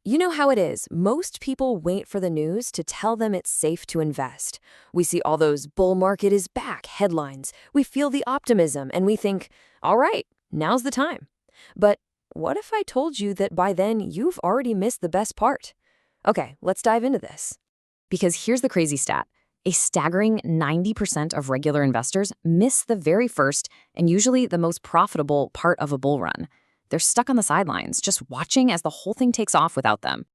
You know how it is. Most people wait for the news to tell them it's safe to invest. We see all those bull market is back headlines. We feel the optimism and we think, all right, now's the time. But what if I told you that by then you've already missed the best part? Okay, let's dive into this. Because here's the crazy stat. A staggering 90% of regular investors miss the very first and usually the most profitable part of a bull run. They're stuck on the sidelines, just watching as the whole thing takes off without them.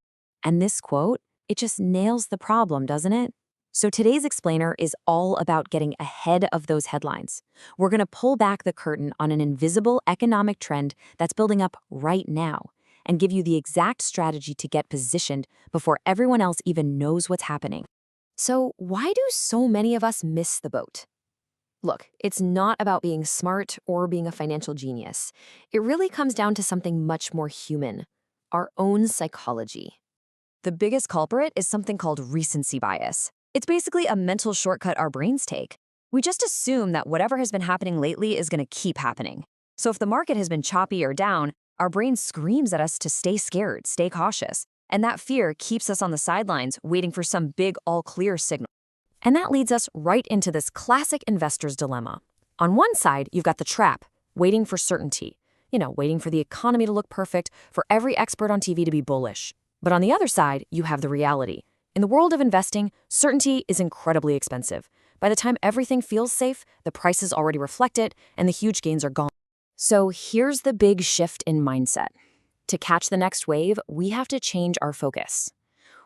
And this quote, it just nails the problem, doesn't it? So today's explainer is all about getting ahead of those headlines. We're going to pull back the curtain on an invisible economic trend that's building up right now and give you the exact strategy to get positioned before everyone else even knows what's happening. So, why do so many of us miss the boat? Look, it's not about being smart or being a financial genius. It really comes down to something much more human, our own psychology. The biggest culprit is something called recency bias. It's basically a mental shortcut our brains take. We just assume that whatever has been happening lately is going to keep happening. So if the market has been choppy or down, our brain screams at us to stay scared, stay cautious. And that fear keeps us on the sidelines waiting for some big all-clear signal. And that leads us right into this classic investor's dilemma. On one side, you've got the trap, waiting for certainty. Waiting for the economy to look perfect, for every expert on TV to be bullish. But on the other side, you have the reality. In the world of investing, certainty is incredibly expensive. By the time everything feels safe, the prices already reflect it, and the huge gains are gone. So here's the big shift in mindset. To catch the next wave, we have to change our focus.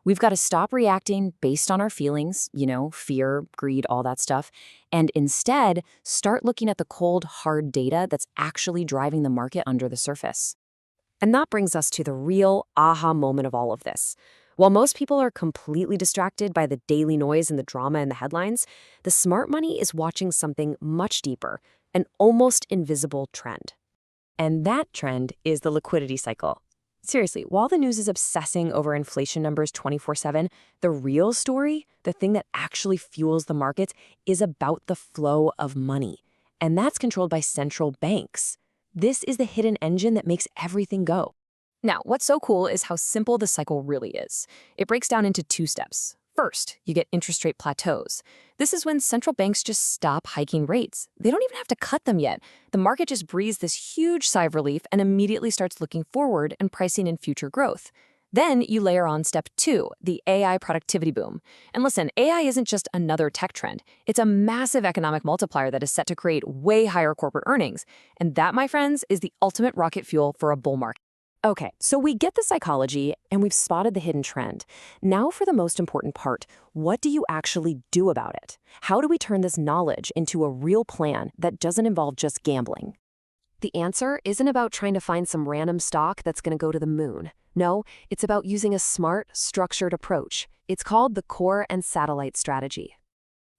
We've got to stop reacting based on our feelings, fear, greed, all that stuff, and instead start looking at the cold, hard data that's actually driving the market under the surface. And that brings us to the real aha moment of all of this. While most people are completely distracted by the daily noise and the drama and the headlines, the smart money is watching something much deeper, an almost invisible trend. And that trend is the liquidity cycle. Seriously, while the news is obsessing over inflation numbers 24/7, the real story, the thing that actually fuels the markets, is about the flow of money. And that's controlled by central banks. This is the hidden engine that makes everything go. Now, what's so cool is how simple the cycle really is. It breaks down into two steps. First, you get interest rate plateaus. This is when central banks just stop hiking rates. They don't even have to cut them yet. The market just breathes this huge sigh of relief and immediately starts looking forward and pricing in future growth. Then you layer on step 2, the AI productivity boom. And listen, AI isn't just another tech trend. It's a massive economic multiplier that is set to create way higher corporate earnings. And that, my friends, is the ultimate rocket fuel for a bull market. Okay, so we get the psychology and we've spotted the hidden trend. Now for the most important part, what do you actually do about it? How do we turn this knowledge into a real plan that doesn't involve just gambling? The answer isn't about trying to find some random stock that's going to go to the moon. No, it's about using a smart, structured approach. It's called the core and satellite strategy.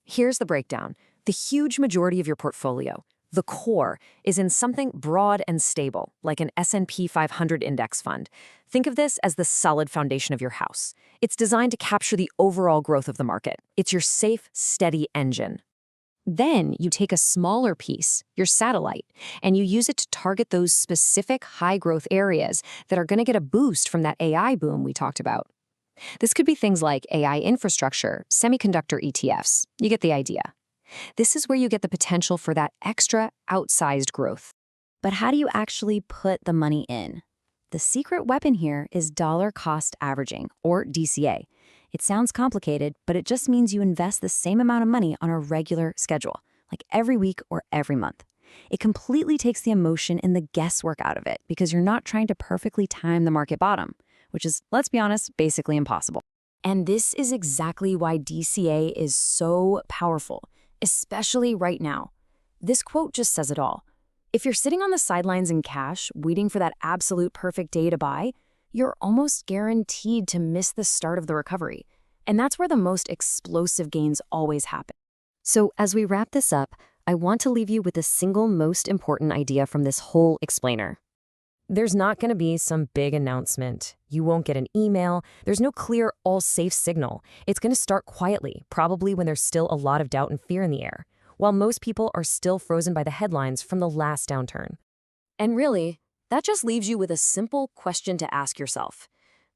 Here's the breakdown. The huge majority of your portfolio, the core, is in something broad and stable, like an S&P 500 index fund. Think of this as the solid foundation of your house. It's designed to capture the overall growth of the market. It's your safe, steady engine. Then you take a smaller piece, your satellite, and you use it to target those specific high-growth areas that are going to get a boost from that AI boom we talked about. This could be things like AI infrastructure, semiconductor ETFs. You get the idea. This is where you get the potential for that extra outsized growth. But how do you actually put the money in? The secret weapon here is dollar cost averaging, or DCA. It sounds complicated, but it just means you invest the same amount of money on a regular schedule, like every week or every month. It completely takes the emotion and the guesswork out of it because you're not trying to perfectly time the market bottom, which is, let's be honest, basically impossible. And this is exactly why DCA is so powerful, especially right now. This quote just says it all. If you're sitting on the sidelines in cash, waiting for that absolute perfect day to buy, you're almost guaranteed to miss the start of the recovery. And that's where the most explosive gains always happen. So as we wrap this up, I want to leave you with the single most important idea from this whole explainer. There's not going to be some big announcement. You won't get an email. There's no clear, all-safe signal. It's going to start quietly, probably when there's still a lot of doubt and fear in the air, while most people are still frozen by the headlines from the last downturn. And really, that just leaves you with a simple question to ask yourself.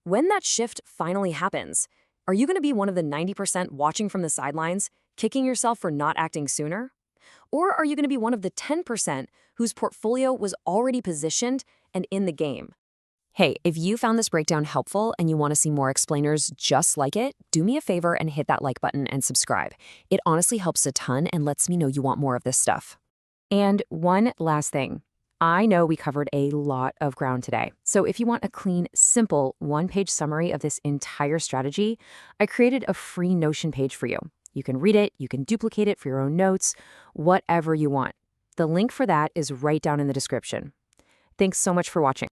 When that shift finally happens, are you going to be one of the 90% watching from the sidelines, kicking yourself for not acting sooner? Or are you going to be one of the 10% whose portfolio was already positioned and in the game? Hey, if you found this breakdown helpful and you want to see more explainers just like it, do me a favor and hit that like button and subscribe. It honestly helps a ton and lets me know you want more of this stuff. And one last thing. I know we covered a lot of ground today. So if you want a clean, simple, one-page summary of this entire strategy, I created a free Notion page for you. You can read it, you can duplicate it for your own notes, whatever you want. The link for that is right down in the description. Thanks so much for watching.